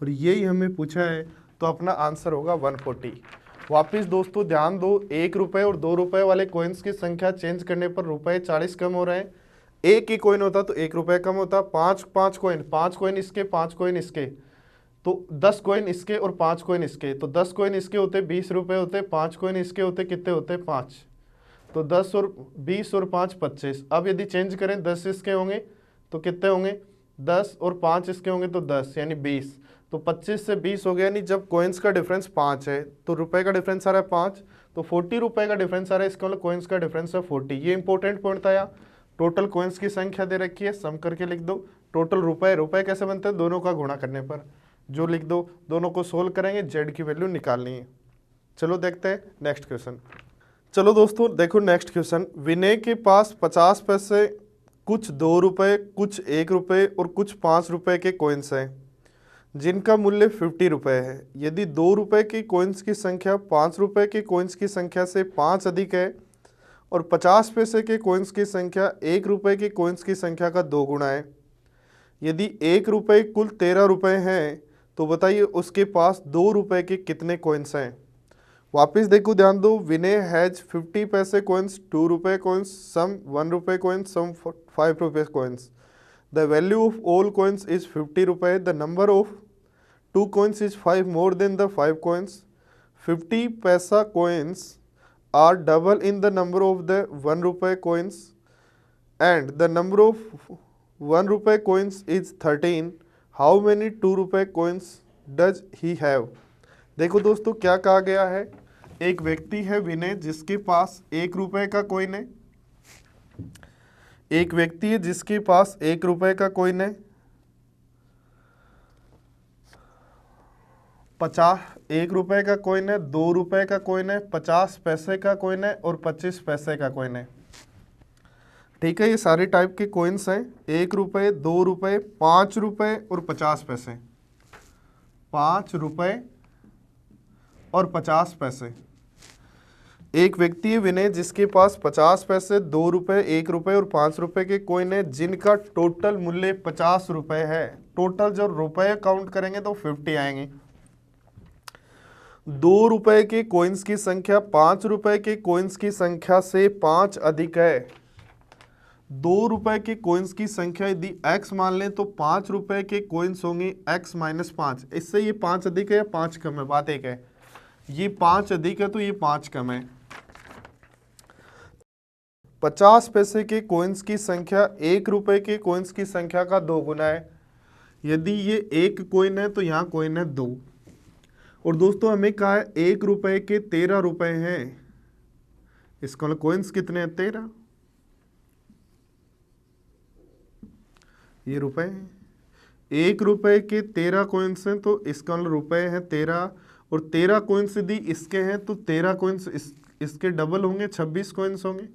[SPEAKER 1] और यही हमें पूछा है, तो अपना आंसर होगा 140। वापिस दोस्तों ध्यान दो, 1 रुपये और 2 रुपये वाले कॉइन्स की संख्या चेंज करने पर रुपये 40 कम हो रहे हैं। एक ही कॉइन होता तो 1 रुपये कम होता, 5 कॉइन इसके, 5 कॉइन इसके, तो 10 कॉइन इसके और 5 कॉइन इसके, तो 10 कॉइन इसके होते 20 रुपये होते, 5 कॉइन इसके होते कितने होते 5, तो 10 और 20 और 5 25। अब यदि चेंज करें 10 इसके होंगे तो कितने होंगे, 10 और 5 इसके होंगे तो 10 यानी 20, तो 25 से 20 हो गया। यानी जब कॉइन्स का डिफरेंस 5 है तो रुपए का डिफरेंस आ रहा है 5, तो 40 रुपये का डिफरेंस आ रहा है, इसका मतलब कॉइन्स का डिफरेंस है 40। ये इंपॉर्टेंट पॉइंट था। यहाँ टोटल कॉइन्स की संख्या दे रखी है, सम करके लिख दो। टोटल रुपए कैसे बनते हैं, दोनों का गुणा करने पर, जो लिख दो, दोनों को सोल्व करेंगे, जेड की वैल्यू निकालनी है। चलो देखते हैं नेक्स्ट क्वेश्चन। चलो दोस्तों देखो नेक्स्ट क्वेश्चन, विनय के पास 50 पैसे, कुछ 2 रुपये, कुछ 1 रुपये और कुछ 5 रुपये के कॉइन्स हैं, जिनका मूल्य 50 रुपये है। यदि 2 रुपये की कॉइन्स की संख्या 5 रुपये के कॉइन्स की संख्या से 5 अधिक है, और 50 पैसे के कॉइन्स की संख्या 1 रुपये के कॉइन्स की संख्या का 2 गुना है। यदि 1 रुपये कुल 13 रुपये हैं, तो बताइए उसके पास 2 रुपये के कितने कॉइन्स हैं। वापस देखो ध्यान दो, विनय हैज 50 पैसे कॉइन्स, 2 रुपये कॉइन्स, सम 1 रुपये कॉइन्स, सम 5 रुपये coins. The value of all coins is 50 रुपये। The number of 2 coins is 5 more than the 5 coins. 50 पैसा coins are double in the number of the 1 rupee coins, and the number of 1 rupee coins is 13. How many 2 rupee coins does he have. देखो दोस्तों क्या कहा गया है, एक व्यक्ति है विनय जिसके पास 1 रुपए का कॉइन है। एक व्यक्ति है जिसके पास 1 रुपए का कॉइन है, 1 रुपए का कॉइन है, 2 रुपए का कॉइन है, 50 पैसे का कॉइन है और 25 पैसे का कॉइन है। ठीक है, ये सारे टाइप के कॉइन्स हैं, 1 रुपए, 2 रुपए, 5 रुपए और 50 पैसे। 5 रुपए और 50 पैसे। एक व्यक्ति है विनय जिसके पास 50 पैसे, 2 रुपए, 1 रुपए और 5 रुपए के कॉइन है जिनका टोटल मूल्य 50 रुपए है। टोटल जब रुपए काउंट करेंगे तो 50 आएंगे। 2 रुपए के कॉइन्स की संख्या 5 रुपए के कॉइन्स की संख्या से 5 अधिक है। 2 रुपए के कॉइन्स की संख्या यदि x मान लें तो 5 रुपए के कॉइन्स होंगे x माइनस 5। इससे ये 5 अधिक है या 5 कम है, बात एक है। ये 5 अधिक है तो ये 5 कम है। 50 पैसे के कॉइन्स की संख्या 1 रुपए के कॉइन्स की संख्या का 2 गुना है। यदि ये 1 कॉइन है तो यहाँ कॉइन है 2। और दोस्तों हमें कहा है 1 रुपए के 13 रुपए हैं। इसका कॉइन्स कितने हैं? 13। ये रुपए हैं। 1 रुपए के 13 कॉइन्स हैं तो इसका रुपए हैं 13। और 13 कॉइन्स यदि इसके हैं तो 13 कॉइन्स इसके डबल होंगे, 26 कॉइन्स होंगे।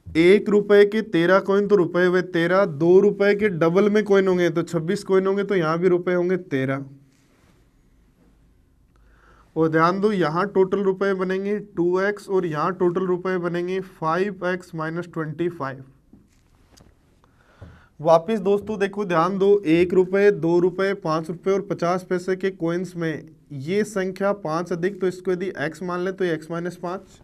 [SPEAKER 1] 1 रुपए के 13 कॉइन तो रुपए हुए 13। 2 रुपए के डबल में कॉइन होंगे तो 26 कॉइन होंगे, तो यहां भी रुपए होंगे 13। और ध्यान दो यहाँ टोटल रुपए बनेंगे 2x और यहाँ टोटल रुपए बनेंगे 5x माइनस 25। वापिस दोस्तों देखो ध्यान दो, 1 रुपए, 2 रुपए, 5 रुपए और 50 पैसे के कॉइन्स में ये संख्या 5 अधिक, तो इसको यदि x मान ले तो ये x माइनस 5।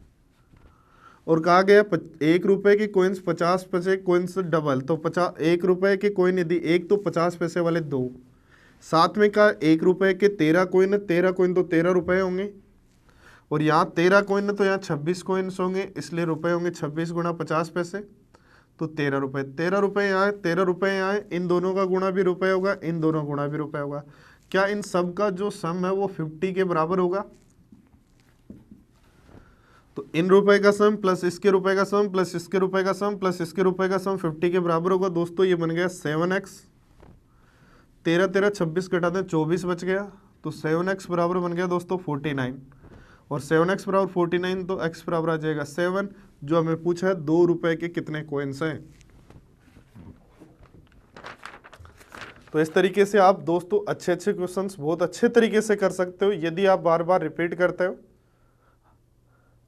[SPEAKER 1] और कहा गया 1 रुपए के कॉइन्स 50 पैसे कॉइन्स डबल, तो 1 रुपए के कॉइन यदि 1 तो 50 पैसे वाले 2। साथ में का 1 रुपए के 13 कॉइन है, 13 कॉइन तो 13 रुपए होंगे। और यहाँ 13 कॉइन है तो यहाँ 26 कॉइन्स होंगे, इसलिए रुपए होंगे 26 गुणा 50 पैसे, तो 13 रुपए। 13 रुपए यहाँ, 13 रुपए यहाँ, इन दोनों का गुणा भी रुपए होगा, इन दोनों गुणा भी रुपए होगा। क्या इन सब का जो सम है वो 50 के बराबर होगा? तो इन रुपए का सम प्लस इसके रुपए का सम प्लस इसके रुपए का सम प्लस इसके रुपए का सम 50 के बराबर होगा। दोस्तों ये बन गया 7x। 13 13 26 घटा दें 24 बच गया, तो 7x बराबर बन गया दोस्तों 49। और 7x बराबर 49 तो x बराबर आ जाएगा 7। जो हमें पूछा है 2 रुपए के कितने कॉइन्स हैं। तो इस तरीके से आप दोस्तों अच्छे अच्छे क्वेश्चंस बहुत अच्छे तरीके से कर सकते हो यदि आप बार बार रिपीट करते हो।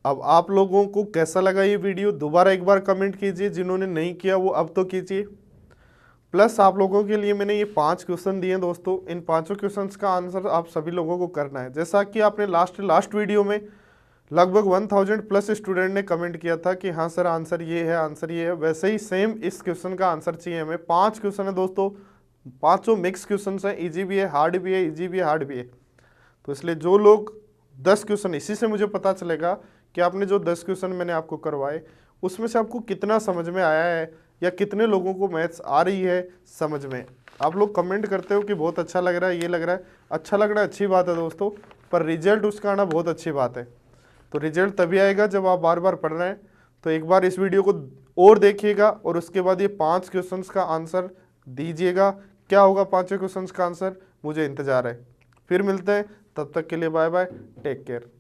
[SPEAKER 1] अब आप लोगों को कैसा लगा ये वीडियो दोबारा एक बार कमेंट कीजिए, जिन्होंने नहीं किया वो अब तो कीजिए। प्लस आप लोगों के लिए मैंने ये 5 क्वेश्चन दिए दोस्तों, इन 5 क्वेश्चंस का आंसर आप सभी लोगों को करना है। जैसा कि आपने लास्ट वीडियो में लगभग 1000 प्लस स्टूडेंट ने कमेंट किया था कि हाँ सर आंसर ये है, आंसर ये है, वैसे ही सेम इस क्वेश्चन का आंसर चाहिए हमें। 5 क्वेश्चन है दोस्तों, 5 मिक्स क्वेश्चन है, ईजी भी है, हार्ड भी है, ईजी भी है, हार्ड भी है। तो इसलिए जो लोग 10 क्वेश्चन, इसी से मुझे पता चलेगा कि आपने जो 10 क्वेश्चन मैंने आपको करवाए उसमें से आपको कितना समझ में आया है या कितने लोगों को मैथ्स आ रही है समझ में। आप लोग कमेंट करते हो कि बहुत अच्छा लग रहा है, ये लग रहा है, अच्छा लग रहा है, अच्छी बात है दोस्तों, पर रिजल्ट उसका आना बहुत अच्छी बात है। तो रिजल्ट तभी आएगा जब आप बार बार पढ़ रहे हैं। तो एक बार इस वीडियो को और देखिएगा और उसके बाद ये 5 क्वेश्चंस का आंसर दीजिएगा। क्या होगा 5 क्वेश्चंस का आंसर, मुझे इंतजार है। फिर मिलते हैं, तब तक के लिए बाय बाय, टेक केयर।